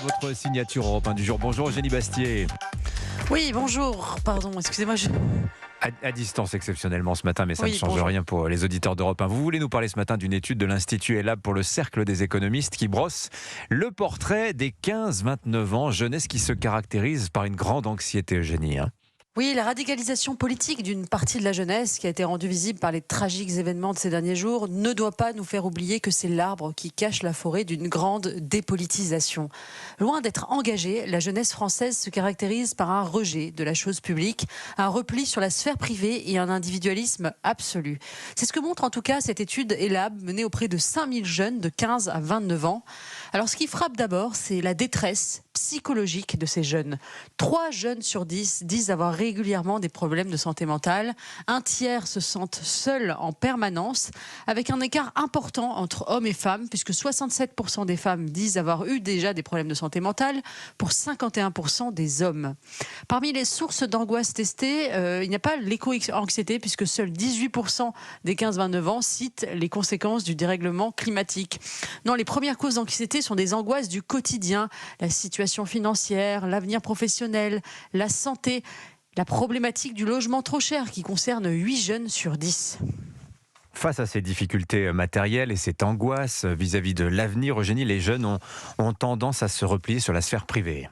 Votre signature Europe 1 du jour. Bonjour Eugénie Bastier. Oui, bonjour. Pardon, excusez-moi. À distance exceptionnellement ce matin, mais ça Oui, ne change bonjour. rien pour les auditeurs d'Europe 1. Vous voulez nous parler ce matin d'une étude de l'Institut ELAB pour le Cercle des économistes qui brosse le portrait des 15-29 ans, jeunesse qui se caractérise par une grande anxiété, Eugénie. Oui, la radicalisation politique d'une partie de la jeunesse qui a été rendue visible par les tragiques événements de ces derniers jours ne doit pas nous faire oublier que c'est l'arbre qui cache la forêt d'une grande dépolitisation. Loin d'être engagée, la jeunesse française se caractérise par un rejet de la chose publique, un repli sur la sphère privée et un individualisme absolu. C'est ce que montre en tout cas cette étude ELAB menée auprès de 5000 jeunes de 15 à 29 ans. Alors ce qui frappe d'abord, c'est la détresse psychologique de ces jeunes. 3 jeunes sur 10 disent avoir régulièrement des problèmes de santé mentale. Un tiers se sentent seuls en permanence, avec un écart important entre hommes et femmes, puisque 67% des femmes disent avoir eu déjà des problèmes de santé mentale, pour 51% des hommes. Parmi les sources d'angoisse testées, il n'y a pas l'éco-anxiété, puisque seuls 18% des 15-29 ans citent les conséquences du dérèglement climatique. Non, les premières causes d'anxiété sont des angoisses du quotidien, la situation financière, l'avenir professionnel, la santé, la problématique du logement trop cher qui concerne 8 jeunes sur 10. Face à ces difficultés matérielles et cette angoisse vis-à-vis de l'avenir, Eugénie, les jeunes ont tendance à se replier sur la sphère privée.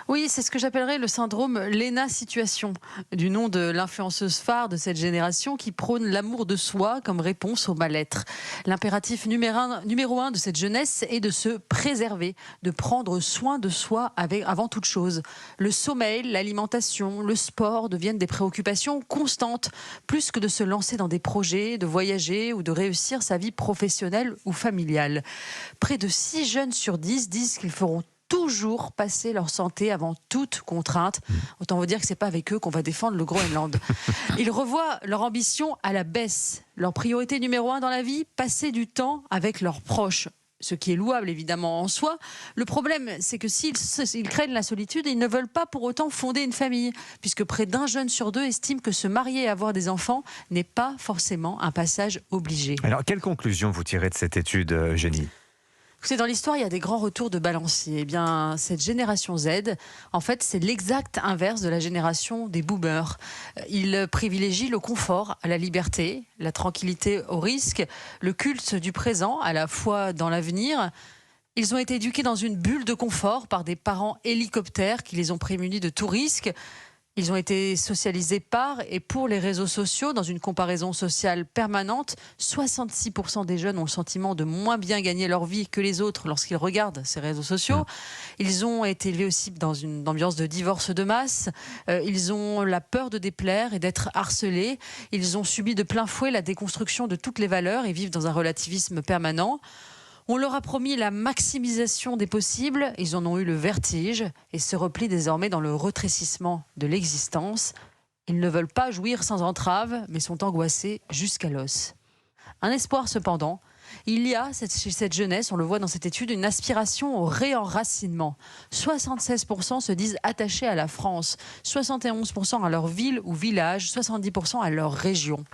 Oui, c'est ce que j'appellerais le syndrome Lena Situation, du nom de l'influenceuse phare de cette génération qui prône l'amour de soi comme réponse au mal-être. L'impératif numéro un de cette jeunesse est de se préserver, de prendre soin de soi avant toute chose. Le sommeil, l'alimentation, le sport deviennent des préoccupations constantes, plus que de se lancer dans des projets, de voyager ou de réussir sa vie professionnelle ou familiale. Près de 6 jeunes sur 10 disent qu'ils feront toujours passer leur santé avant toute contrainte. Autant vous dire que c'est pas avec eux qu'on va défendre le Groenland. Ils revoient leur ambition à la baisse. Leur priorité numéro 1 dans la vie, passer du temps avec leurs proches. Ce qui est louable évidemment en soi. Le problème, c'est que s'ils craignent la solitude, ils ne veulent pas pour autant fonder une famille, puisque près d'un jeune sur 2 estime que se marier et avoir des enfants n'est pas forcément un passage obligé. Alors, quelle conclusion vous tirez de cette étude, Eugénie ? Dans l'histoire, il y a des grands retours de balancier. Eh bien, cette génération Z, en fait, c'est l'exact inverse de la génération des boomers. Ils privilégient le confort à la liberté, la tranquillité au risque, le culte du présent à la foi dans l'avenir. Ils ont été éduqués dans une bulle de confort par des parents hélicoptères qui les ont prémunis de tout risque. Ils ont été socialisés par et pour les réseaux sociaux dans une comparaison sociale permanente. 66% des jeunes ont le sentiment de moins bien gagner leur vie que les autres lorsqu'ils regardent ces réseaux sociaux. Ils ont été élevés aussi dans une ambiance de divorce de masse. Ils ont la peur de déplaire et d'être harcelés. Ils ont subi de plein fouet la déconstruction de toutes les valeurs et vivent dans un relativisme permanent. On leur a promis la maximisation des possibles, ils en ont eu le vertige et se replient désormais dans le rétrécissement de l'existence. Ils ne veulent pas jouir sans entrave, mais sont angoissés jusqu'à l'os. Un espoir cependant, il y a chez cette jeunesse, on le voit dans cette étude, une aspiration au réenracinement. 76% se disent attachés à la France, 71% à leur ville ou village, 70% à leur région.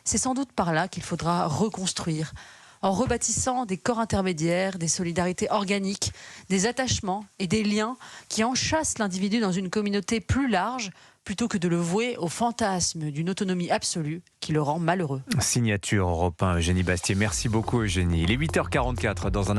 C'est sans doute par là qu'il faudra reconstruire, en rebâtissant des corps intermédiaires, des solidarités organiques, des attachements et des liens qui enchâssent l'individu dans une communauté plus large, plutôt que de le vouer au fantasme d'une autonomie absolue qui le rend malheureux. Signature Europe 1, Eugénie Bastier. Merci beaucoup, Eugénie. Il est 8h44 dans un